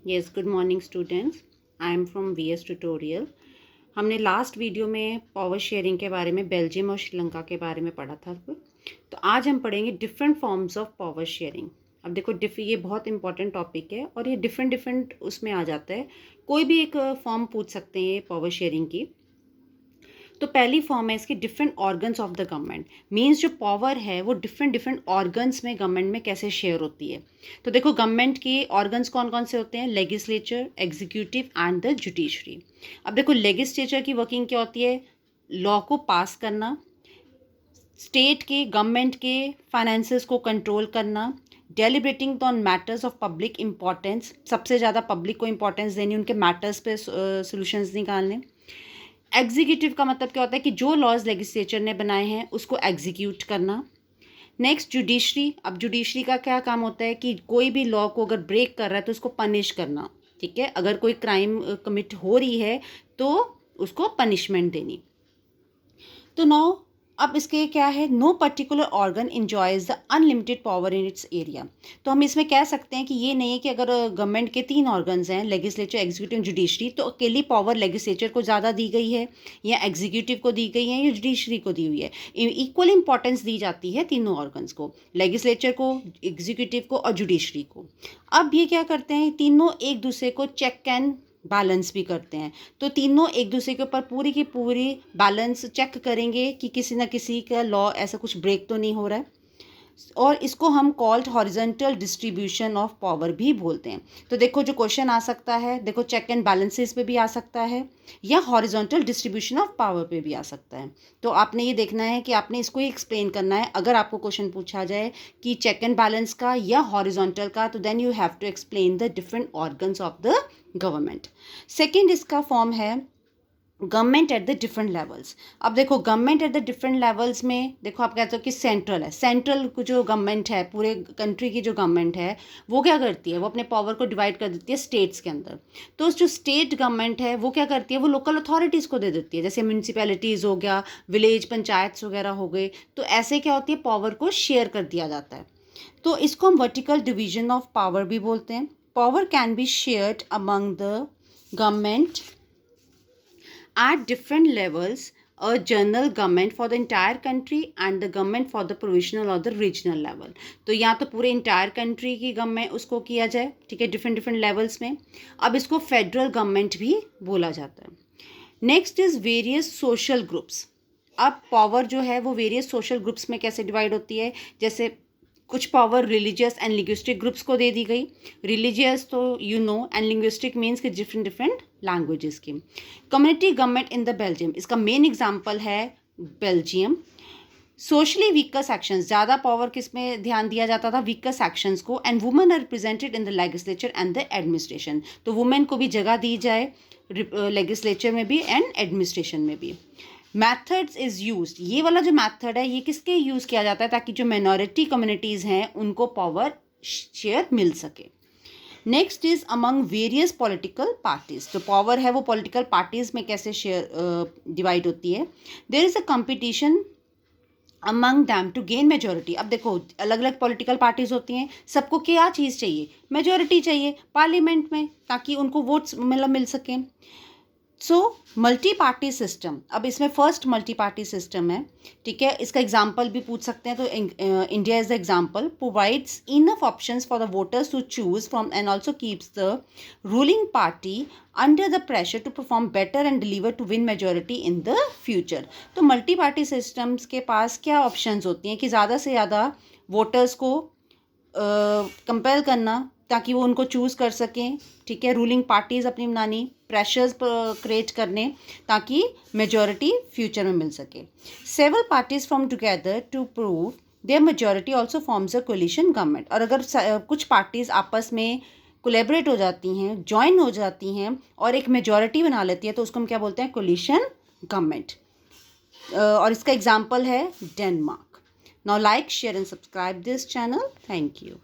Yes, good morning students. I am from VS tutorial. हमने last video में power sharing के बारे में बेल्जियम और श्रीलंका के बारे में पढ़ा था। तो आज हम पढ़ेंगे different forms of power sharing. अब देखो ये बहुत इंपॉर्टेंट टॉपिक है और ये डिफरेंट उसमें आ जाता है। कोई भी एक फॉर्म पूछ सकते हैं पावर शेयरिंग की। तो पहली फॉर्म है इसकी different organs of the government. Means जो पावर है वो डिफरेंट ऑर्गन्स में गवर्नमेंट में कैसे शेयर होती है। तो देखो गवर्नमेंट के ऑर्गन्स कौन कौन से होते हैं? Legislature, executive and the judiciary. अब देखो लेजिस्लेचर की वर्किंग क्या होती है? लॉ को पास करना, स्टेट के गवर्नमेंट के फाइनेंसेस को कंट्रोल करना, deliberating on matters of public importance, सबसे ज़्यादा पब्लिक को इंपॉर्टेंस देनी, उनके मैटर्स पे सोल्यूशंस निकालने। एग्जीक्यूटिव का मतलब क्या होता है कि जो लॉज लेजिस्लेचर ने बनाए हैं उसको एग्जीक्यूट करना। Next judiciary. अब जुडिशरी का क्या काम होता है कि कोई भी लॉ को अगर ब्रेक कर रहा है तो उसको पनिश करना। ठीक है, अगर कोई क्राइम कमिट हो रही है तो उसको पनिशमेंट देनी। तो नाउ अब इसके क्या है? No particular organ enjoys the unlimited power in its area. तो हम इसमें कह सकते हैं कि ये नहीं है कि अगर गवर्नमेंट के 3 ऑर्गन्स हैं, लेजिस्लेचर, एग्जीक्यूटिव, जुडिशरी, तो अकेली पावर लेजिस्लेचर को ज़्यादा दी गई है या एग्जीक्यूटिव को दी गई है या जुडिशरी को दी हुई है। इक्वल इंपॉर्टेंस दी जाती है तीनों ऑर्गन्स को, लेजिस्लेचर को, एग्जीक्यूटिव को और जुडिशरी को। अब ये क्या करते हैं? तीनों एक दूसरे को चेक एंड बैलेंस भी करते हैं। तो तीनों एक दूसरे के ऊपर पूरी की पूरी बैलेंस चेक करेंगे कि किसी ना किसी का लॉ ऐसा कुछ ब्रेक तो नहीं हो रहा है। और इसको हम called horizontal distribution of power भी बोलते हैं। तो देखो जो क्वेश्चन आ सकता है, देखो चेक एंड बैलेंसेस पे भी आ सकता है या हॉरिजॉन्टल डिस्ट्रीब्यूशन ऑफ पावर पे भी आ सकता है। तो आपने ये देखना है कि आपने इसको ही एक्सप्लेन करना है। अगर आपको क्वेश्चन पूछा जाए कि चेक एंड बैलेंस का या हॉरिजॉन्टल का, तो then you have to explain the different organs of the government. Second इसका फॉर्म है government at the different levels. अब देखो government at the different levels में देखो आप कहते हो कि सेंट्रल है। सेंट्रल जो गवर्नमेंट है, पूरे कंट्री की जो गवर्नमेंट है, वो क्या करती है? वो अपने पावर को डिवाइड कर देती है स्टेट्स के अंदर। तो जो स्टेट गवर्नमेंट है वो क्या करती है? वो लोकल अथॉरिटीज़ को दे देती है, जैसे म्यूनसिपैलिटीज़ हो गया, विलेज पंचायत्स वगैरह हो गए। तो ऐसे क्या होती है? पावर को शेयर कर दिया जाता है। तो इसको हम वर्टिकल डिवीजन ऑफ पावर भी बोलते हैं। Power can be shared among the government at different levels, a general government for the entire country and the government for the provisional or the regional level। तो या तो पूरे entire country की government उसको किया जाए, ठीक है, डिफरेंट लेवल्स में। अब इसको फेडरल गवर्नमेंट भी बोला जाता है। Next is various social groups. अब पावर जो है वो वेरियस सोशल ग्रुप्स में कैसे डिवाइड होती है? जैसे कुछ power religious and linguistic groups को दे दी गई। रिलीजियस तो you know and linguistic means कि डिफरेंट लैंग्वेजेस की। Community government in the Belgium, इसका मेन एग्जांपल है बेल्जियम। सोशली वीकर सेक्शंस, ज़्यादा पावर किस में ध्यान दिया जाता था? वीकर सेक्शंस को। And women are represented in the legislature and the administration. तो वुमेन को भी जगह दी जाए लेजिस्लेचर में भी एंड एडमिनिस्ट्रेशन में भी। मैथड्स इज़ यूज, ये वाला जो मैथड है ये किसके यूज़ किया जाता है? ताकि जो माइनॉरिटी कम्युनिटीज़ हैं उनको पावर शेयर मिल सके। Next is among various political parties. जो पावर है वो पॉलिटिकल पार्टीज में कैसे शेयर डिवाइड होती है? There is a competition among them to gain majority. अब देखो अलग अलग पॉलिटिकल पार्टीज होती हैं, सबको क्या चीज़ चाहिए? मेजोरिटी चाहिए पार्लियामेंट में, ताकि उनको वोट्स मिल सकें। सो मल्टी पार्टी सिस्टम, अब इसमें फर्स्ट मल्टी पार्टी सिस्टम है, ठीक है। इसका एग्जाम्पल भी पूछ सकते हैं, तो India is the example. Provides enough options for the voters to choose from and also keeps the ruling party under the pressure to perform better and deliver to win majority in the future. तो multi party systems के पास क्या options होती हैं कि ज़्यादा से ज़्यादा वोटर्स को कंपेल करना ताकि वो उनको चूज़ कर सकें, ठीक है। रूलिंग पार्टीज अपनी बनानी, प्रेशर्स क्रिएट करने ताकि मेजॉरिटी फ्यूचर में मिल सके। Several parties form together to prove their majority also forms a coalition government. और अगर कुछ पार्टीज आपस में कोलेबरेट हो जाती हैं, ज्वाइन हो जाती हैं और एक मेजॉरिटी बना लेती है, तो उसको हम क्या बोलते हैं? Collision government. और इसका एग्जाम्पल है Denmark. Now like, share and subscribe this channel. Thank you.